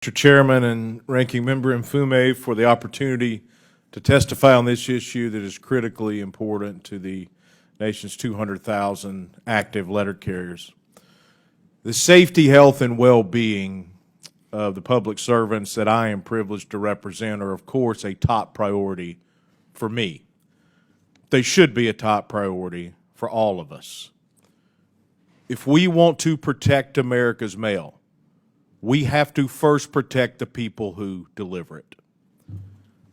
Mr. Chairman and Ranking Member Mfume, for the opportunity to testify on this issue that is critically important to the nation's 200,000 active letter carriers. The safety, health, and well-being of the public servants that I am privileged to represent are, of course, a top priority for me. They should be a top priority for all of us. If we want to protect America's mail, we have to first protect the people who deliver it.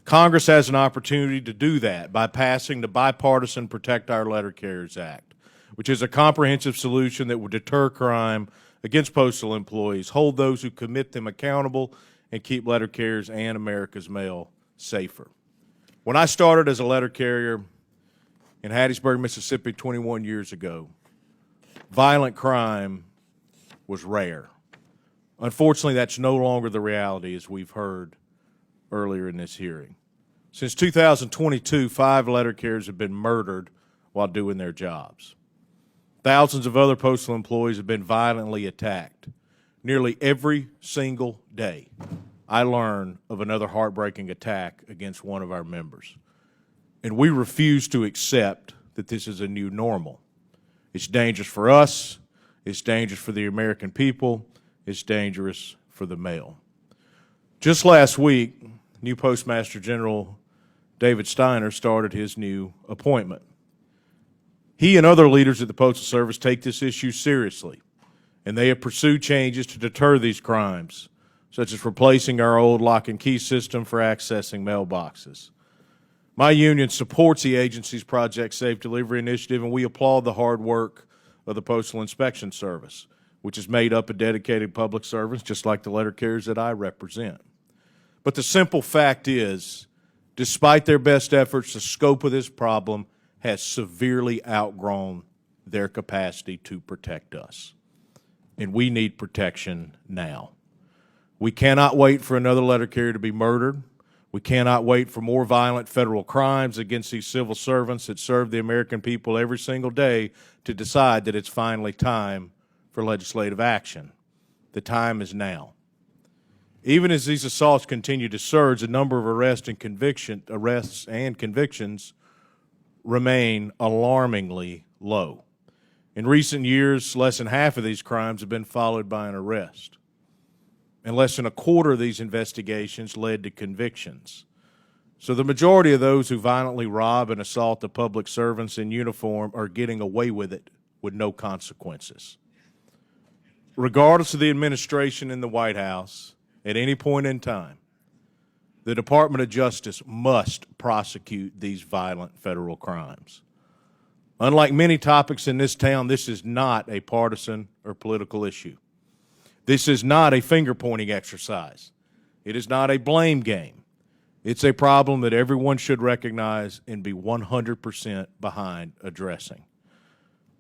Congress has an opportunity to do that by passing the bipartisan Protect Our Letter Carriers Act, which is a comprehensive solution that would deter crime against postal employees, hold those who commit them accountable, and keep letter carriers and America's mail safer. When I started as a letter carrier in Hattiesburg, Mississippi 21 years ago, violent crime was rare. Unfortunately, that's no longer the reality, as we've heard earlier in this hearing. Since 2022, 5 letter carriers have been murdered while doing their jobs. Thousands of other postal employees have been violently attacked. Nearly every single day, I learn of another heartbreaking attack against one of our members. And we refuse to accept that this is a new normal. It's dangerous for us, it's dangerous for the American people, it's dangerous for the mail. Just last week, new Postmaster General David Steiner started his new appointment. He and other leaders at the Postal Service take this issue seriously, and they have pursued changes to deter these crimes, such as replacing our old lock and key system for accessing mailboxes. My union supports the agency's Project Safe Delivery initiative, and we applaud the hard work of the Postal Inspection Service, which is made up of dedicated public servants, just like the letter carriers that I represent. But the simple fact is, despite their best efforts, the scope of this problem has severely outgrown their capacity to protect us. And we need protection now. We cannot wait for another letter carrier to be murdered. We cannot wait for more violent federal crimes against these civil servants that serve the American people every single day to decide that it's finally time for legislative action. The time is now. Even as these assaults continue to surge, the number of arrests and convictions remain alarmingly low. In recent years, less than half of these crimes have been followed by an arrest, and less than a quarter of these investigations led to convictions. So the majority of those who violently rob and assault the public servants in uniform are getting away with it with no consequences. Regardless of the administration in the White House, at any point in time, the Department of Justice must prosecute these violent federal crimes. Unlike many topics in this town, this is not a partisan or political issue. This is not a finger-pointing exercise. It is not a blame game. It's a problem that everyone should recognize and be 100% behind addressing.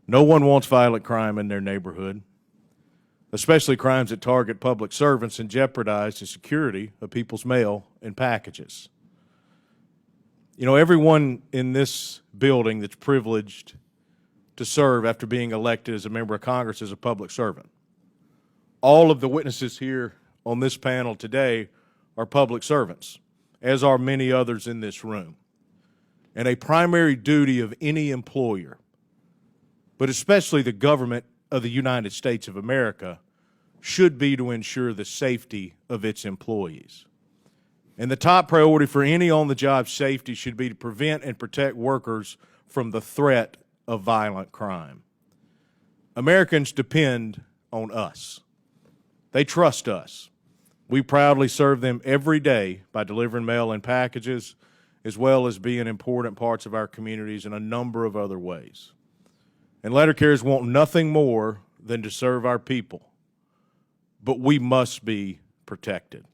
No one wants violent crime in their neighborhood, especially crimes that target public servants and jeopardize the security of people's mail and packages. You know, everyone in this building that's privileged to serve after being elected as a member of Congress is a public servant. All of the witnesses here on this panel today are public servants, as are many others in this room. And a primary duty of any employer, but especially the government of the United States of America, should be to ensure the safety of its employees. And the top priority for any on-the-job safety should be to prevent and protect workers from the threat of violent crime. Americans depend on us. They trust us. We proudly serve them every day by delivering mail and packages, as well as being important parts of our communities in a number of other ways. And letter carriers want nothing more than to serve our people. But we must be protected.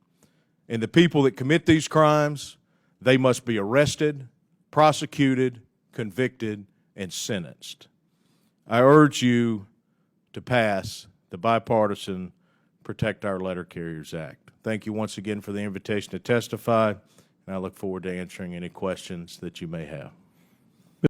And the people that commit these crimes, they must be arrested, prosecuted, convicted, and sentenced. I urge you to pass the bipartisan Protect Our Letter Carriers Act. Thank you once again for the invitation to testify, and I look forward to answering any questions that you may have.